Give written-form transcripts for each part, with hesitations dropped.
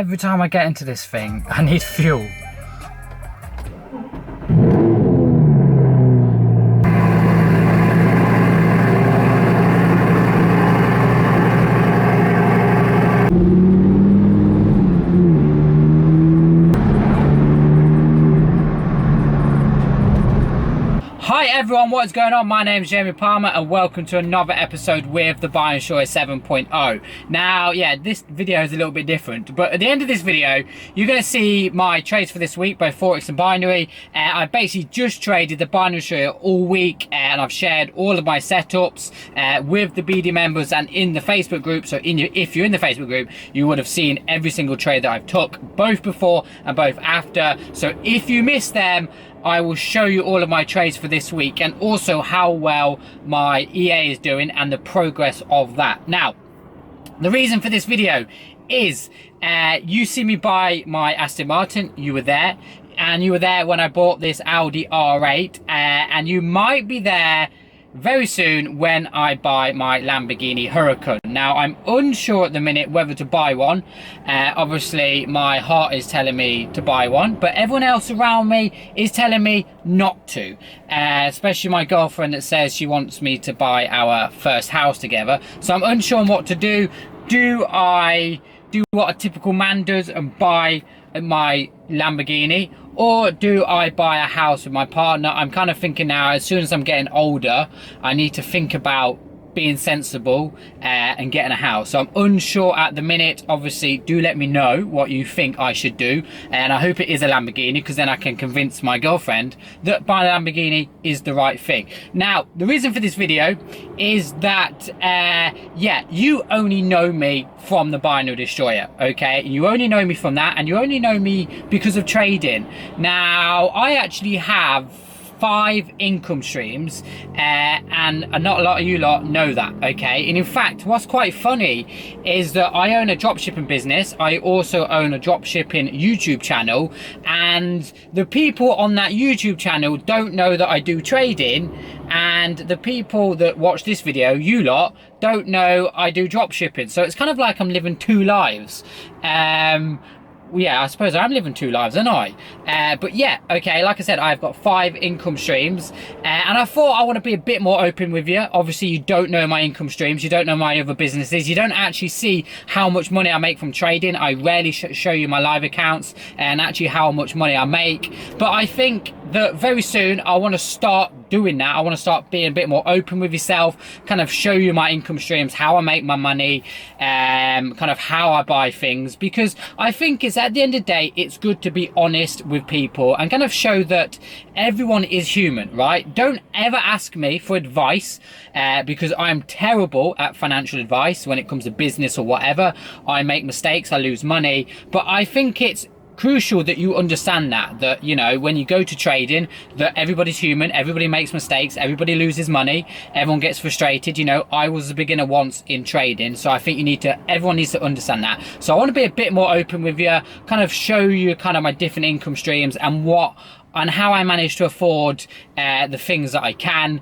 Every time I get into this thing, I need fuel. Hi everyone, what is going on? My name is Jamie Palmer and welcome to another episode with the thebinarydestroyer 7.0. Now, yeah, this video is a little bit different, but at the end of this video, you're going to see my trades for this week, both Forex and binary. I basically just traded the binary destroyer all week and I've shared all of my setups with the BD members and in the Facebook group. So if you're in the Facebook group, you would have seen every single trade that I've took, both before and both after. So if you missed them, I will show you all of my trades for this week and also how well my EA is doing and the progress of that. Now, the reason for this video is you see me buy my Aston Martin. You were there, and you were there when I bought this Audi R8, and you might be there very soon when I buy my Lamborghini Huracan. Now, I'm unsure at the minute whether to buy one. Obviously, my heart is telling me to buy one, but everyone else around me is telling me not to. Especially my girlfriend that says she wants me to buy our first house together. So I'm unsure on what to do. Do I do what a typical man does and buy my Lamborghini, or do I buy a house with my partner? I'm kind of thinking now, as soon as I'm getting older, I need to think about being sensible and getting a house. So I'm unsure at the minute. Obviously, do let me know what you think I should do, and I hope it is a Lamborghini, because then I can convince my girlfriend that buying a Lamborghini is the right thing. Now, the reason for this video is that yeah, you only know me from the binary destroyer, okay? You only know me from that, and you only know me because of trading. Now, I actually have 5 income streams, and not a lot of you lot know that, okay? And in fact, what's quite funny is that I own a dropshipping business. I also own a dropshipping YouTube channel, and the people on that YouTube channel don't know that I do trading, and the people that watch this video, you lot, don't know I do dropshipping. So it's kind of like I'm living 2 lives. Yeah, I suppose I'm living 2 lives, aren't I? But yeah, okay, like I said, I've got 5 income streams, and I thought I want to be a bit more open with you. Obviously, you don't know my income streams, you don't know my other businesses, you don't actually see how much money I make from trading. I rarely show you my live accounts and actually how much money I make. But I think that very soon I want to start doing that. I want to start being a bit more open with yourself, kind of show you my income streams, how I make my money, kind of how I buy things, because I think it's, at the end of the day, it's good to be honest with people and kind of show that everyone is human, right? Don't ever ask me for advice, because I'm terrible at financial advice when it comes to business or whatever. I make mistakes, I lose money, but I think it's crucial that you understand that you know, when you go to trading, that everybody's human, everybody makes mistakes, everybody loses money, everyone gets frustrated. You know, I was a beginner once in trading, so I think everyone needs to understand that. So I want to be a bit more open with you, kind of show you kind of my different income streams and how I manage to afford the things that I can.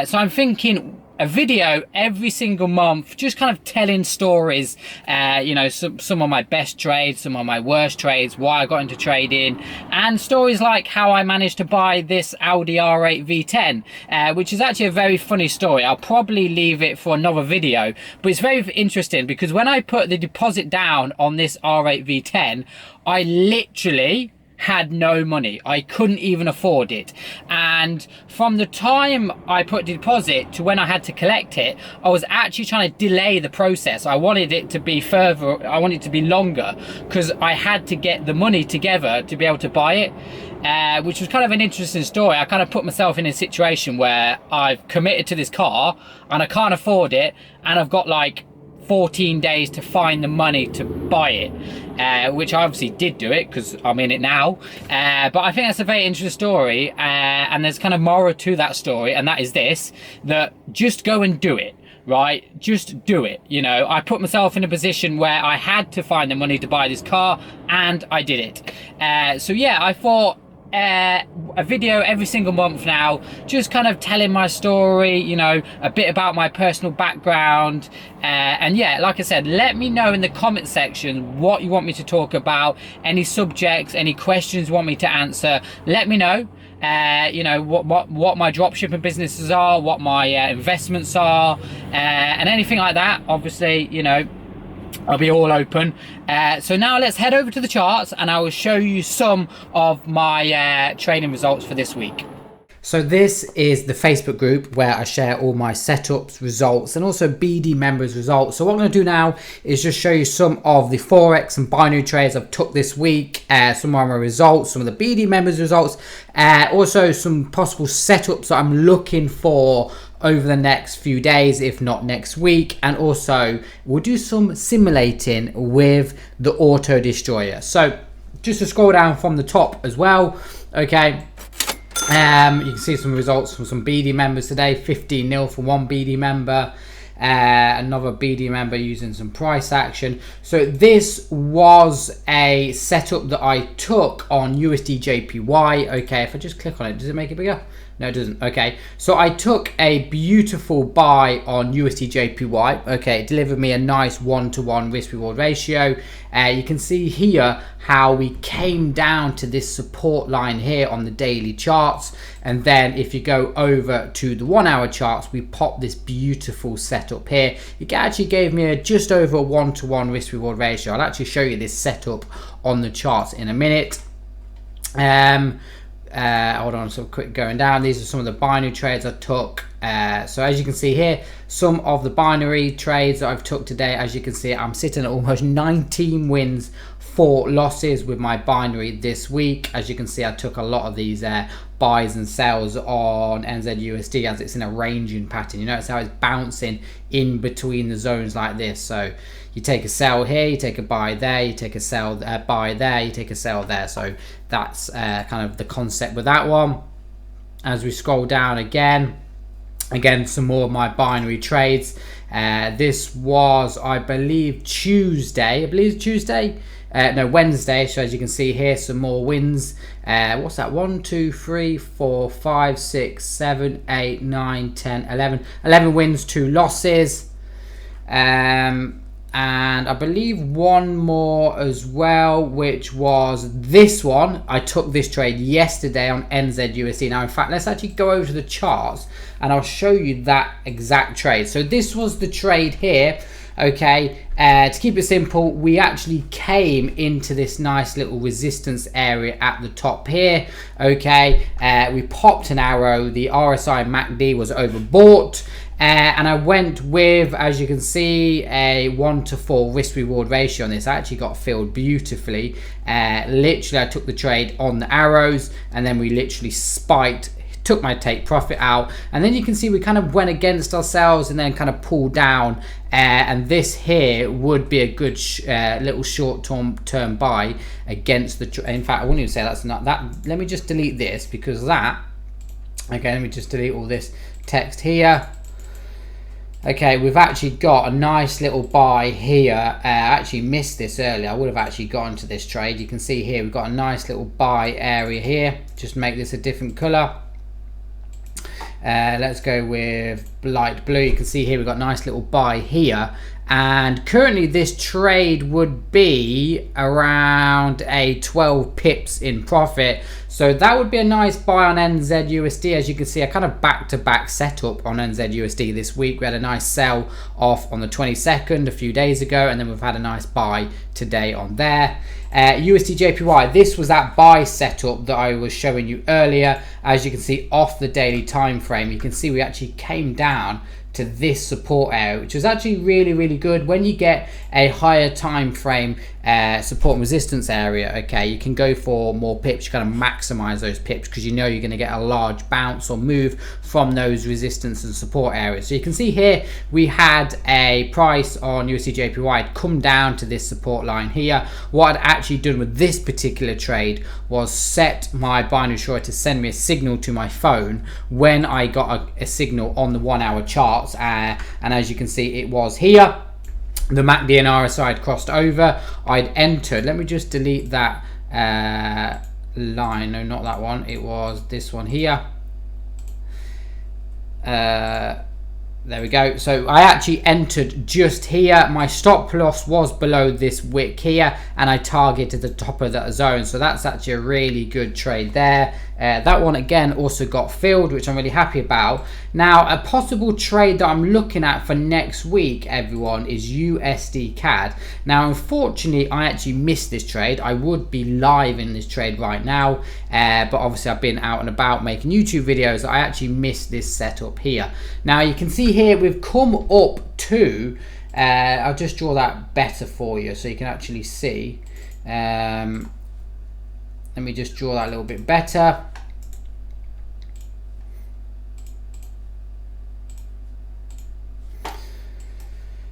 So I'm thinking a video every single month, just kind of telling stories, you know, some of my best trades, some of my worst trades, why I got into trading, and stories like how I managed to buy this Audi R8 V10, which is actually a very funny story. I'll probably leave it for another video, but it's very interesting because when I put the deposit down on this R8 V10, I literally had no money. I couldn't even afford it, and from the time I put the deposit to when I had to collect it, I was actually trying to delay the process. I wanted it to be further, I wanted it to be longer, because I had to get the money together to be able to buy it, which was kind of an interesting story. I kind of put myself in a situation where I've committed to this car and I can't afford it, and I've got like 14 days to find the money to buy it, which I obviously did do it because I'm in it now. But I think that's a very interesting story, and there's kind of moral to that story, and that is this, that just go and do it. Right, just do it. You know, I put myself in a position where I had to find the money to buy this car, and I did it. So yeah, I thought a video every single month now, just kind of telling my story, you know, a bit about my personal background. And yeah, like I said, let me know in the comment section what you want me to talk about, any subjects, any questions you want me to answer. Let me know. You know, what my dropshipping businesses are, what my investments are, and anything like that. Obviously, you know, I'll be all open. So now let's head over to the charts and I will show you some of my trading results for this week. So this is the Facebook group where I share all my setups, results, and also BD members results. So what I'm going to do now is just show you some of the Forex and binary trades I've took this week, some of my results, some of the BD members results, also some possible setups that I'm looking for over the next few days, if not next week. And also we'll do some simulating with the auto destroyer. So just to scroll down from the top as well, okay, you can see some results from some BD members today. 15-0 for one BD member, another BD member using some price action. So this was a setup that I took on USD JPY. Okay, if I just click on it, does it make it bigger? No, it doesn't. Okay, so I took a beautiful buy on USD JPY. Okay, it delivered me a nice 1-to-1 risk reward ratio. You can see here how we came down to this support line here on the daily charts, and then if you go over to the 1 hour charts, we pop this beautiful setup here. It actually gave me just over a 1-to-1 risk reward ratio. I'll actually show you this setup on the charts in a minute. Hold on, so quick going down. These are some of the binary trades I took. So as you can see here, some of the binary trades that I've took today, as you can see, I'm sitting at almost 19 wins, 4 losses with my binary this week. As you can see, I took a lot of these buys and sells on NZUSD as it's in a ranging pattern. You notice how it's bouncing in between the zones like this. So you take a sell here, you take a buy there, you take a sell, buy there, you take a sell there. So that's kind of the concept with that one. As we scroll down again, some more of my binary trades. This was, I believe, Tuesday. No, Wednesday. So as you can see here, some more wins. What's that? 1, 2, 3, 4, 5, 6, 7, 8, 9, 10, 11. 11 wins, 2 losses. And I believe one more as well, which was this one. I took this trade yesterday on NZUSD. Now, in fact, let's actually go over to the charts and I'll show you that exact trade. So this was the trade here. Okay, to keep it simple, we actually came into this nice little resistance area at the top here. Okay, we popped an arrow. The RSI MACD was overbought. And I went with, as you can see, a 1-to-4 risk reward ratio on this. I actually got filled beautifully. Literally, I took the trade on the arrows and then we literally spiked, took my take profit out, and then you can see we kind of went against ourselves and then kind of pulled down. And this here would be a good little short-term buy against the. In fact, I wouldn't even say that's not that. Let me just delete this because that. Okay, let me just delete all this text here. Okay, we've actually got a nice little buy here. I actually missed this earlier. I would have actually gotten to this trade. You can see here we've got a nice little buy area here. Just make this a different color. Let's go with light blue. You can see here we've got a nice little buy here, and currently this trade would be around a 12 pips in profit. So that would be a nice buy on NZUSD. As you can see, a kind of back-to-back setup on NZUSD this week. We had a nice sell off on the 22nd a few days ago, and then we've had a nice buy today on there. USD JPY, this was that buy setup that I was showing you earlier. As you can see off the daily time frame, you can see we actually came down to this support area, which was actually really good. When you get a higher time frame support and resistance area, okay, you can go for more pips. You kind of maximize those pips because you know you're going to get a large bounce or move from those resistance and support areas. So you can see here we had a price on USD JPY come down to this support line here. What I'd actually done with this particular trade was set my binary destroyer to send me a signal to my phone when I got a signal on the 1 hour charts, and as you can see it was here. The MACD and RSI had crossed over. I'd entered, let me just delete that line. No, not that one. It was this one here. There we go. So I actually entered just here. My stop loss was below this wick here, and I targeted the top of that zone. So that's actually a really good trade there. That one again also got filled, which I'm really happy about. Now, a possible trade that I'm looking at for next week, everyone, is USD CAD. Now, unfortunately, I actually missed this trade. I would be live in this trade right now, but obviously I've been out and about making YouTube videos. I actually missed this setup here. Now, you can see here we've come up to, I'll just draw that better for you so you can actually see. Let me just draw that a little bit better.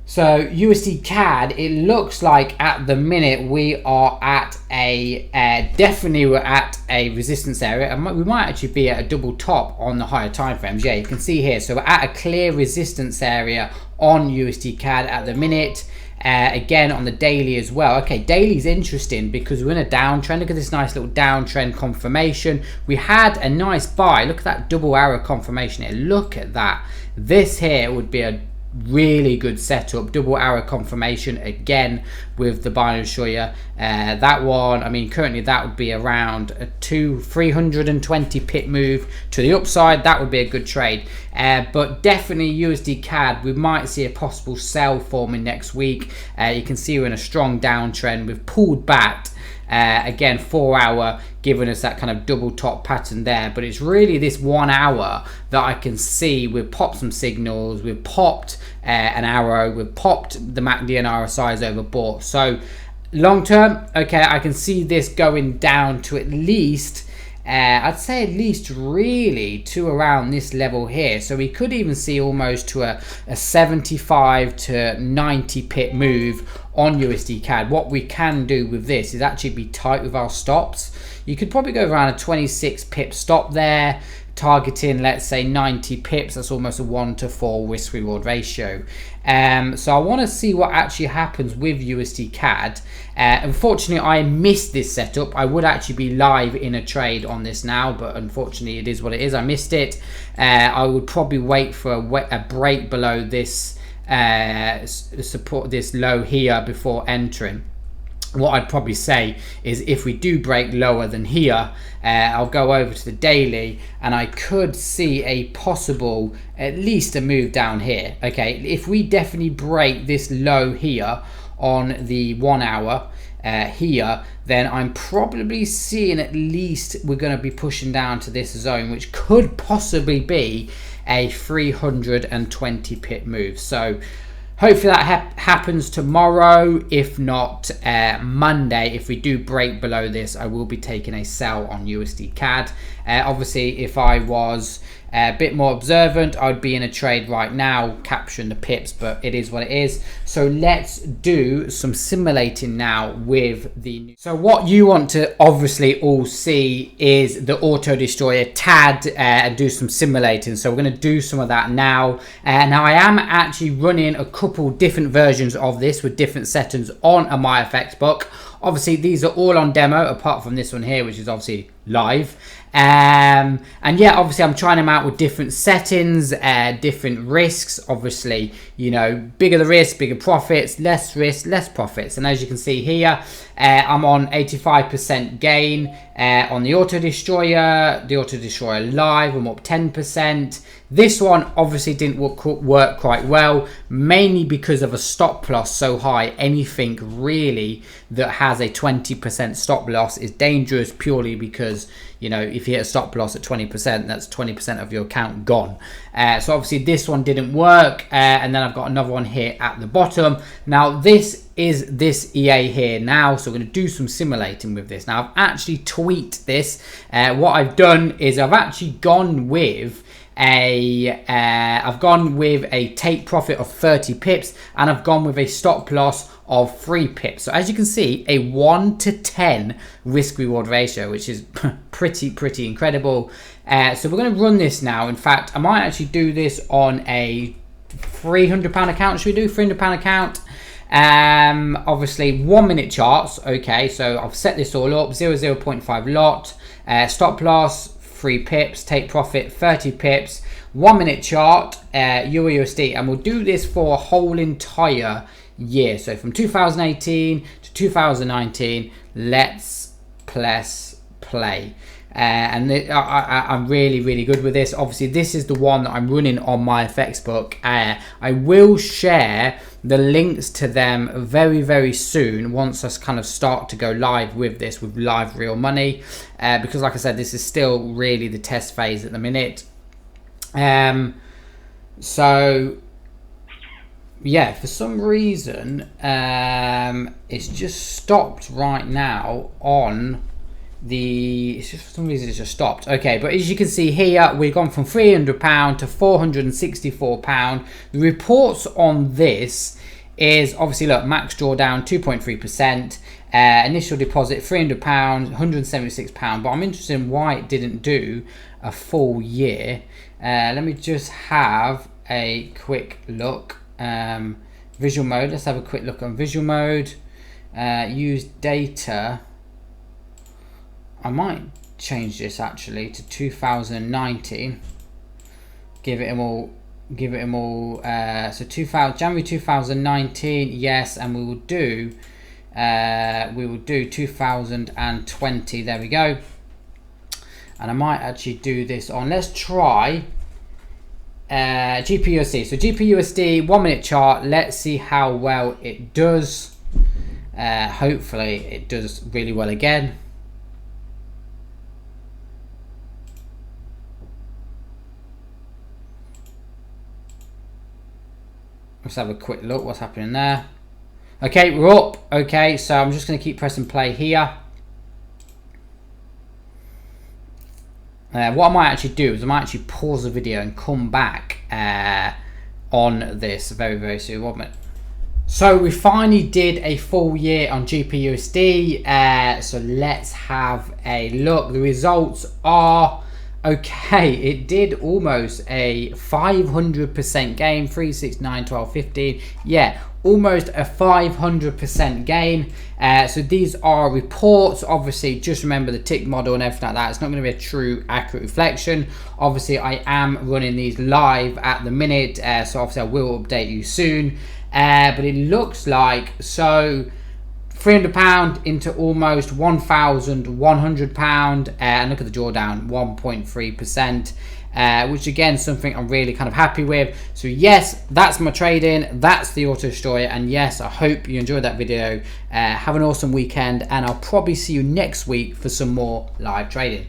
So USD CAD, it looks like at the minute we are at a definitely we're at a resistance area, and we might actually be at a double top on the higher time frames. Yeah, you can see here. So we're at a clear resistance area on USD CAD at the minute. Again on the daily as well. Okay, daily is interesting because we're in a downtrend. Look at this nice little downtrend confirmation. We had a nice buy. Look at that double arrow confirmation here. Look at that. This here would be a really good setup. Double arrow confirmation again with the buy and destroyer. That one, I mean, currently that would be around a 320 pip move to the upside. That would be a good trade. But definitely USD CAD, we might see a possible sell forming next week. You can see we're in a strong downtrend. We've pulled back. Again, 4 hour giving us that kind of double top pattern there, but it's really this 1 hour that I can see. We've popped some signals, we've popped an arrow, we've popped the MACD and RSIs overbought. So long term, okay, I can see this going down to at least I'd say at least really to around this level here. So we could even see almost to a 75 to 90 pip move on USD CAD. What we can do with this is actually be tight with our stops. You could probably go around a 26 pip stop there, targeting, let's say, 90 pips. That's almost a 1-to-4 risk reward ratio. So I want to see what actually happens with USD CAD. Unfortunately, I missed this setup. I would actually be live in a trade on this now, but unfortunately it is what it is. I missed it. I would probably wait for a break below this support, this low here, before entering. What I'd probably say is if we do break lower than here, I'll go over to the daily and I could see a possible, at least a move down here. Okay, if we definitely break this low here on the 1 hour here, then I'm probably seeing at least we're going to be pushing down to this zone, which could possibly be a 320 pip move. So hopefully that happens tomorrow. If not, Monday, if we do break below this, I will be taking a sell on USD CAD. Obviously, if I was a bit more observant, I would be in a trade right now capturing the pips, but it is what it is. So let's do some simulating now with the... So what you want to obviously all see is the auto destroyer TAD and do some simulating. So we're going to do some of that now. Now I am actually running a couple different versions of this with different settings on a MyFX book. Obviously these are all on demo apart from this one here, which is obviously live. And yeah, obviously I'm trying them out with different settings, different risks. Obviously, you know, bigger the risk, bigger profits, less risk, less profits. And as you can see here, I'm on 85% gain on the auto destroyer live. I'm up 10%. This one obviously didn't work quite well, mainly because of a stop loss so high. Anything really that has a 20% stop loss is dangerous, purely because, you know, if you hit a stop loss at 20%, that's 20% of your account gone. So obviously this one didn't work. And then I've got another one here at the bottom. Now this is this EA here now. So we're going to do some simulating with this. Now I've actually tweaked this. What I've done is I've actually gone with I've gone with a take profit of 30 pips, and I've gone with a stop loss of 3 pips. So as you can see, a 1-to-10 risk reward ratio, which is pretty incredible. So we're going to run this now. In fact, I might actually do this on a £300 account. Should we do £300 account? Obviously 1 minute charts. Okay, so I've set this all up. 0.5 lot, stop loss 3 pips, take profit 30 pips, 1 minute chart, Euro USD, and we'll do this for a whole entire year. So from 2018 to 2019, let's press play. And I'm really good with this. Obviously, this is the one that I'm running on my FX book. I will share the links to them very soon once I kind of start to go live with this, with live real money, because like I said, this is still really the test phase at the minute. So yeah, for some reason it's just stopped right now on the, it's just for some reason it's just stopped. Okay, but as you can see here, we've gone from £300 to £464. The reports on this is obviously, look, max drawdown 2.3%, initial deposit £300, £176. But I'm interested in why it didn't do a full year. Let me just have a quick look. Visual mode, let's have a quick look on visual mode. Use data. I might change this actually to 2019. Give it them all. So January 2019, yes, and we will do 2020. There we go. And I might actually do this on. Let's try GPUSD. So GPUSD 1 minute chart. Let's see how well it does. Hopefully it does really well again. Let's have a quick look what's happening there. Okay, we're up. Okay, so I'm just going to keep pressing play here. What I might actually do is I might actually pause the video and come back on this very soon. 1 minute. So we finally did a full year on GPUSD. So let's have a look. The results are okay. It did almost a 500% gain, 369, 12, 15. Yeah, almost a 500% gain. So these are reports. Obviously, just remember the tick model and everything like that. It's not going to be a true accurate reflection. Obviously, I am running these live at the minute, so obviously I will update you soon. But it looks like, so £300 into almost £1,100, and look at the drawdown, 1.3%. Which again, something I'm really kind of happy with. So yes, that's my trading, that's the Auto Destroyer, and yes, I hope you enjoyed that video. Have an awesome weekend, and I'll probably see you next week for some more live trading.